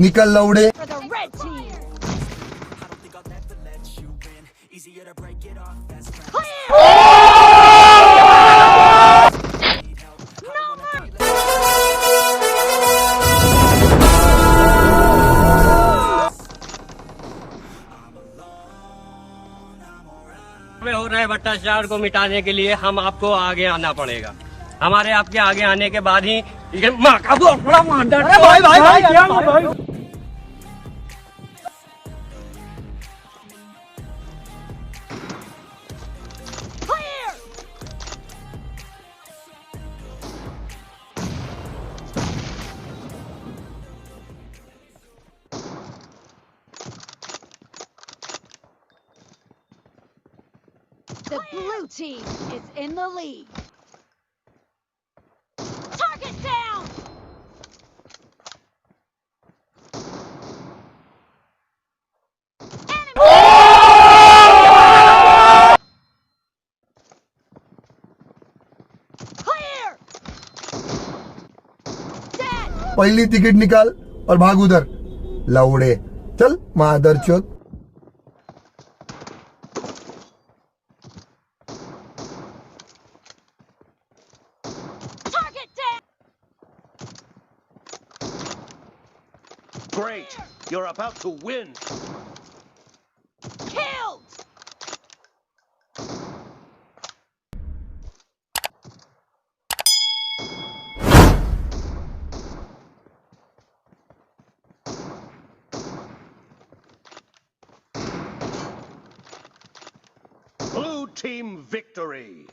निकल लौड़े. For the red team. में हो रहे भ्रष्टाचार को मिटाने के लिए हम आपको आगे आना पड़ेगा. हमारे आपके आगे आने के बाद ही ये माँ का बड़ा मांडर. भाई The blue team is in the lead. Target down! Enemy! Clear! Dead! पहली टिकट निकाल और भाग उधर. लौड़े. चल मादरचोद. Great! You're about to win! Killed! Blue team victory!